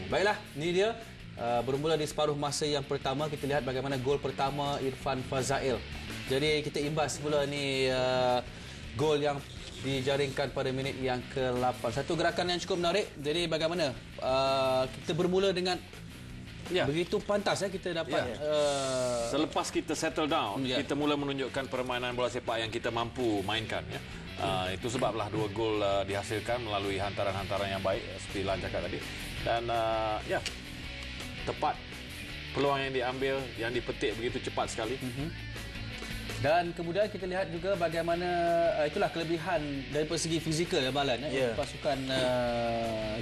Baiklah, ini dia bermula di separuh masa yang pertama. Kita lihat bagaimana gol pertama Irfan Fazail. Jadi kita imbas semula ni gol yang dijaringkan pada minit yang ke-8. Satu gerakan yang cukup menarik. Jadi bagaimana kita bermula dengan begitu pantas kita dapat selepas kita settle down, kita mula menunjukkan permainan bola sepak yang kita mampu mainkan ya. Itu sebablah 2 gol dihasilkan melalui hantaran-hantaran yang baik seperti Lan cakap tadi. Dan tepat peluang yang diambil, yang dipetik begitu cepat sekali. Dan kemudian kita lihat juga bagaimana itulah kelebihan dari segi fizikal ya Balan pasukan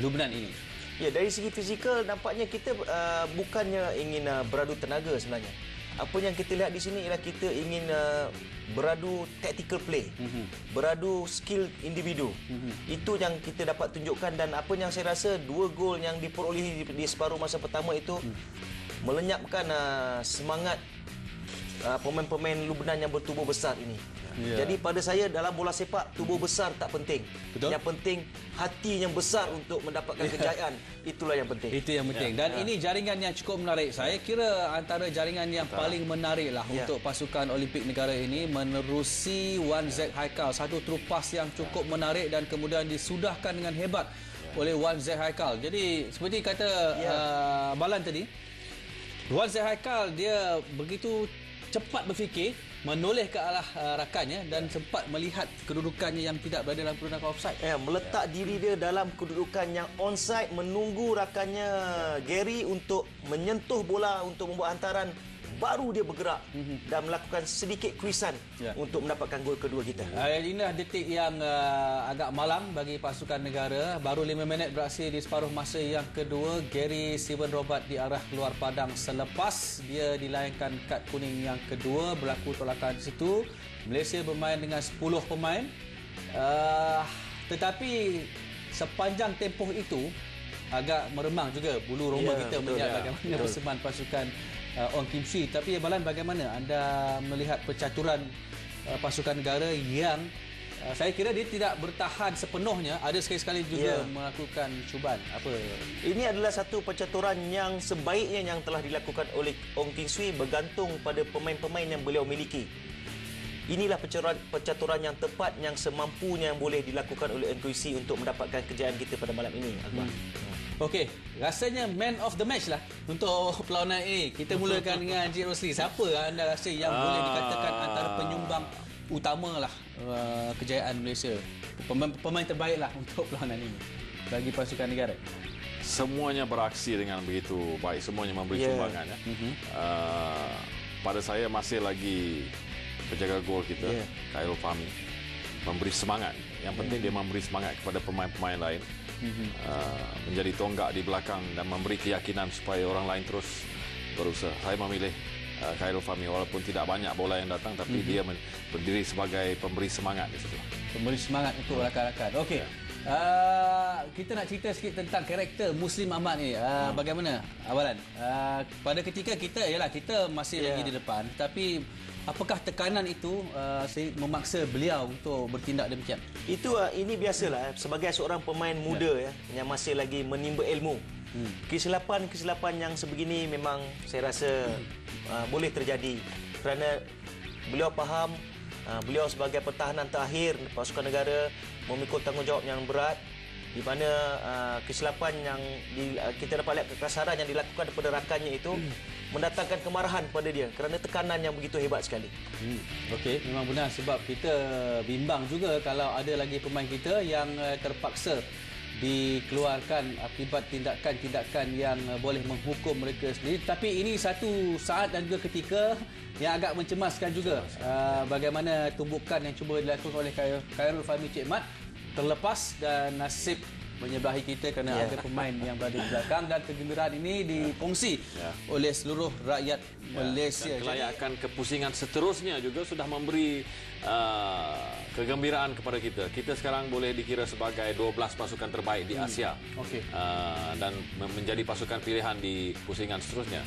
Lubnan ini. Ya, dari segi fizikal nampaknya kita bukannya ingin beradu tenaga sebenarnya. Apa yang kita lihat di sini ialah kita ingin beradu tactical play, beradu skill individu. Itu yang kita dapat tunjukkan, dan apa yang saya rasa 2 gol yang diperolehi di separuh masa pertama itu melenyapkan semangat pemain-pemain Lubnan yang bertubuh besar ini. Jadi pada saya dalam bola sepak tubuh besar tak penting. Betul. Yang penting hati yang besar untuk mendapatkan kejayaan. Itulah yang penting. Itu yang penting. Dan ini jaringan yang cukup menarik. Saya kira antara jaringan yang paling menarik lah untuk pasukan Olimpik Negara ini menerusi Wan Z Haikal. Satu terupas yang cukup menarik dan kemudian disudahkan dengan hebat oleh Wan Z Haikal. Jadi seperti kata Balan tadi, Wan Z Haikal dia begitu cepat berfikir, menoleh ke arah rakannya dan sempat melihat kedudukannya yang tidak berada dalam kedudukan offside. Meletak diri dia dalam kedudukan yang onside, menunggu rakannya Gary untuk menyentuh bola untuk membuat hantaran, baru dia bergerak dan melakukan sedikit kuisan untuk mendapatkan gol kedua kita. Inilah detik yang agak malang bagi pasukan negara. Baru 5 minit berakhir di separuh masa yang kedua. Gary Steven Robert diarah keluar padang selepas dia dilayangkan kad kuning yang kedua. Berlaku tolakan di situ. Malaysia bermain dengan 10 pemain. Tetapi sepanjang tempoh itu agak meremang juga bulu roma kita melihat bagaimana persembahan pasukan Ong Kim Swee. Tapi Balan, bagaimana anda melihat percaturan pasukan negara yang saya kira dia tidak bertahan sepenuhnya, ada sekali-sekali juga melakukan cubaan. Apa? Ini adalah satu percaturan yang sebaiknya yang telah dilakukan oleh Ong Kim Swee bergantung pada pemain-pemain yang beliau miliki. Inilah percaturan yang tepat yang semampunya yang boleh dilakukan oleh Ong Kim Swee untuk mendapatkan kejayaan kita pada malam ini, Akbar. Okey, rasanya man of the match lah untuk perlawanan ini. Kita mulakan dengan Encik Rosli. Siapa anda rasa yang boleh dikatakan antara penyumbang utama lah kejayaan Malaysia? Pemain terbaik lah untuk perlawanan ini bagi pasukan negara. Semuanya beraksi dengan begitu baik, semuanya memberi sumbangan ya. Pada saya masih lagi penjaga gol kita, Khairul Fahmi, memberi semangat. Yang penting dia memberi semangat kepada pemain-pemain lain. Menjadi tonggak di belakang dan memberi keyakinan supaya orang lain terus berusaha. Saya memilih Khairul Fahmi walaupun tidak banyak bola yang datang, tapi dia berdiri sebagai pemberi semangat di situ. Pemberi semangat untuk rakan-rakan. Okey. Kita nak cerita sikit tentang karakter Muslim Ahmad ni. Bagaimana Awalan? Pada ketika kita masih lagi di depan, tapi apakah tekanan itu memaksa beliau untuk bertindak demikian? Ini biasalah sebagai seorang pemain muda yang masih lagi menimba ilmu. Kesilapan yang sebegini memang saya rasa boleh terjadi kerana beliau faham beliau sebagai pertahanan terakhir pasukan negara memikul tanggungjawab yang berat, di mana kesilapan yang kita dapat lihat kekasaran yang dilakukan kepada rakannya itu mendatangkan kemarahan pada dia kerana tekanan yang begitu hebat sekali. Okey, memang benar, sebab kita bimbang juga kalau ada lagi pemain kita yang terpaksa dikeluarkan akibat tindakan-tindakan yang boleh menghukum mereka sendiri. Tapi ini satu saat dan juga ketika yang agak mencemaskan juga. Bagaimana tumbukan yang cuba dilakukan oleh Khairul Fahmi Cik Mat terlepas dan nasib menyebelahi kita kerana ada pemain yang berada di belakang, dan kegembiraan ini dikongsi oleh seluruh rakyat Malaysia. Dan kelayakan kepusingan seterusnya juga sudah memberi kegembiraan kepada kita. Kita sekarang boleh dikira sebagai 12 pasukan terbaik di Asia. Dan menjadi pasukan pilihan di pusingan seterusnya.